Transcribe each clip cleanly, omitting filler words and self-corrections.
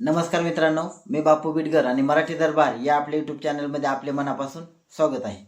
नमस्कार मित्रांनो, मी बापू बिडकर आणि मराठी दरबार या आपल्या यूट्यूब चॅनलमध्ये आपले मनापासून स्वागत आहे।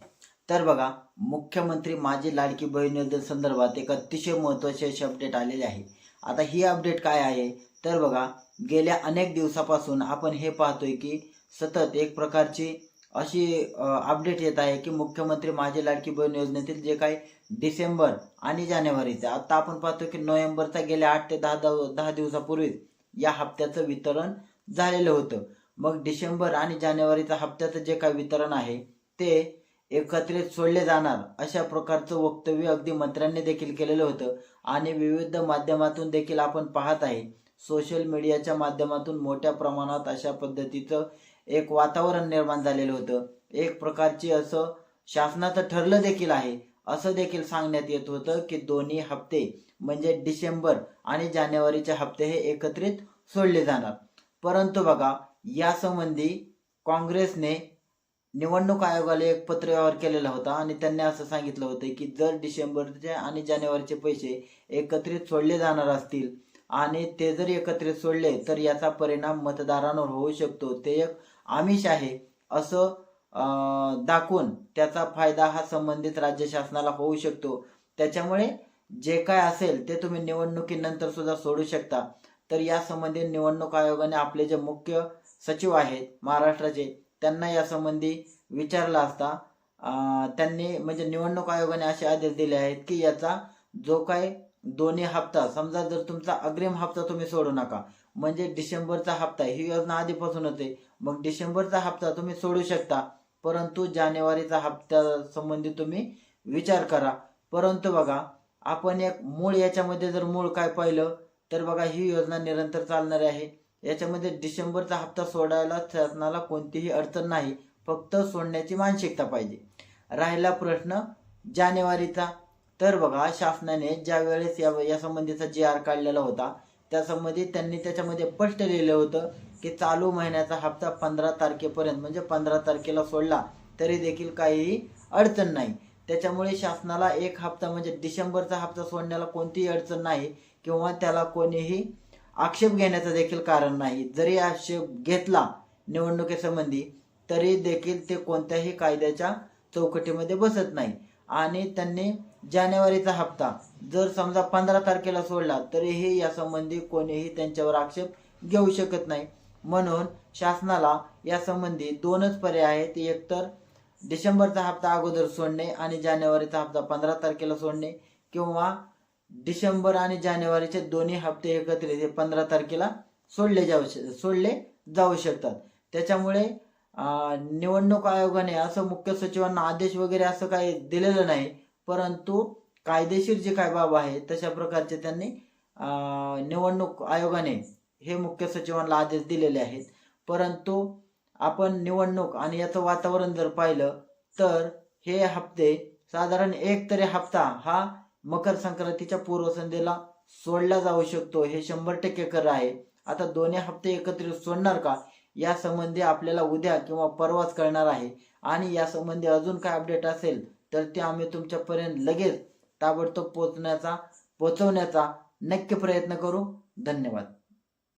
तर बघा, मुख्यमंत्री माझी लाडकी बहीण योजनेसंदर्भात एक अतिशय महत्त्वाची अशी अपडेट आलेली आहे। आता ही अपडेट काय आहे तर बघा, गेल्या अनेक दिवसापासून आपण हे पाहतोय की सतत एक प्रकारची अशी अपडेट येत आहे की मुख्यमंत्री माझी लाडकी बहीण योजनेतील जे काही डिसेंबर आणि जानेवारीचे, आता आपण पाहतो की नोव्हेंबरचा गेल्या 8 ते 10 दिवसापूर्वी या हप्त्याचं वितरण झालेलं होतं। मग डिसेंबर आणि जानेवारीचा हप्त्याचं जे काही वितरण आहे ते एकत्रित सोडले जाणार अशा प्रकारचं वक्तव्य अगदी मंत्र्यांनी देखील केलेलं होतं आणि विविध माध्यमातून देखील आपण पाहत आहे, सोशल मीडियाच्या माध्यमातून मोठ्या प्रमाणात अशा पद्धतीचं एक वातावरण निर्माण झालेलं होतं। एक प्रकारची असं शासनाचं ठरलं देखील आहे, असं देखील सांगण्यात येत होतं की दोन्ही हप्ते म्हणजे डिसेंबर आणि जानेवारीचे हप्ते हे एकत्रित सोडले जाणार। परंतु बघा, यासंबंधी काँग्रेसने निवडणूक आयोगाला एक पत्रव्यवहार केलेला होता आणि त्यांनी असं सांगितलं होतं की जर डिसेंबरचे आणि जानेवारीचे पैसे एकत्रित सोडले जाणार असतील आणि ते जर एकत्रित सोडले तर याचा परिणाम मतदारांवर होऊ शकतो, ते एक आमिष आहे असं दाखवून त्याचा फायदा हा संबंधित राज्य शासनाला होऊ शकतो। त्याच्यामुळे जे काय असेल ते तुम्ही निवडणुकीनंतर सुद्धा सोडू शकता। तर यासंबंधी निवडणूक आयोगाने आपले जे मुख्य सचिव आहेत महाराष्ट्राचे त्यांना यासंबंधी विचारलं असता त्यांनी म्हणजे निवडणूक आयोगाने असे आदेश दिले आहेत की याचा जो काय दोन्ही हप्ता, समजा जर तुमचा अग्रिम हप्ता तुम्ही सोडू नका, म्हणजे डिसेंबरचा हप्ता ही योजना आधीपासूनच आहे, मग डिसेंबरचा हप्ता तुम्ही सोडू शकता, परंतु जानेवारीचा हप्त्या संबंधी तुम्ही विचार करा। परंतु बघा, आपण एक मूळ याच्यामध्ये जर मूळ काय पाहिलं तर बघा, ही योजना निरंतर चालणारी आहे। याच्यामध्ये डिसेंबरचा हप्ता सोडायला शासनाला कोणतीही अडचण नाही, फक्त सोडण्याची मानसिकता पाहिजे। राहिला प्रश्न जानेवारीचा, तर बघा शासनाने ज्या वेळेस या संबंधीचा जी.आर. काढलेला होता त्यासंबंधी त्यांनी त्याच्यामध्ये स्पष्ट लिहिलं होतं की चालू महिन्याचा हप्ता 15 तारखेपर्यंत म्हणजे 15 तारखेला सोडला तरी देखील काहीही अडचण नाही। त्याच्यामुळे शासनाला एक हप्ता म्हणजे डिसेंबरचा हप्ता सोडण्याला कोणतीही अडचण नाही किंवा त्याला कोणीही आक्षेप घेण्याचं देखील कारण नाही। जरी आक्षेप घेतला निवडणुकीसंबंधी तरी देखील ते कोणत्याही कायद्याच्या चौकटीमध्ये बसत नाही। आणि त्यांनी जानेवारीचा हप्ता जर समजा 15 तारखेला सोडला तरीही यासंबंधी कोणीही त्यांच्यावर आक्षेप घेऊ शकत नाही। म्हणून शासनाला यासंबंधी दोनच पर्याय आहेत, एकतर डिसेंबरचा हप्ता अगोदर सोडणे आणि जानेवारीचा हप्ता 15 तारखेला सोडणे, किंवा डिसेंबर आणि जानेवारीचे दोन्ही हप्ते एकत्रित 15 तारखेला सोडले जाऊ शकतात। त्याच्यामुळे निवडणूक आयोगाने असं मुख्य सचिवांना आदेश वगैरे असं काही दिलेलं नाही, परंतु कायदेशीर जे काय बाब आहे तशा प्रकारचे त्यांनी निवडणूक आयोगाने हे मुख्य सचिवांना आदेश दिलेले आहेत। परंतु आपण निवडणूक आणि याचं वातावरण जर पाहिलं तर हे हप्ते साधारण एक तरी हप्ता हा मकर संक्रांतीच्या पूर्वसंध्येला सोडला जाऊ शकतो, हे 100% खरं आहे। आता दोन्ही हप्ते एकत्रित सोडणार का या संबंधी आपल्याला उद्या किंवा परवाच कळणार आहे आणि या संबंधी अजून काय अपडेट असेल तर ते आम्ही तुमच्यापर्यंत लगेच ताबडतोब पोहोचवण्याचा नक्की प्रयत्न करू। धन्यवाद।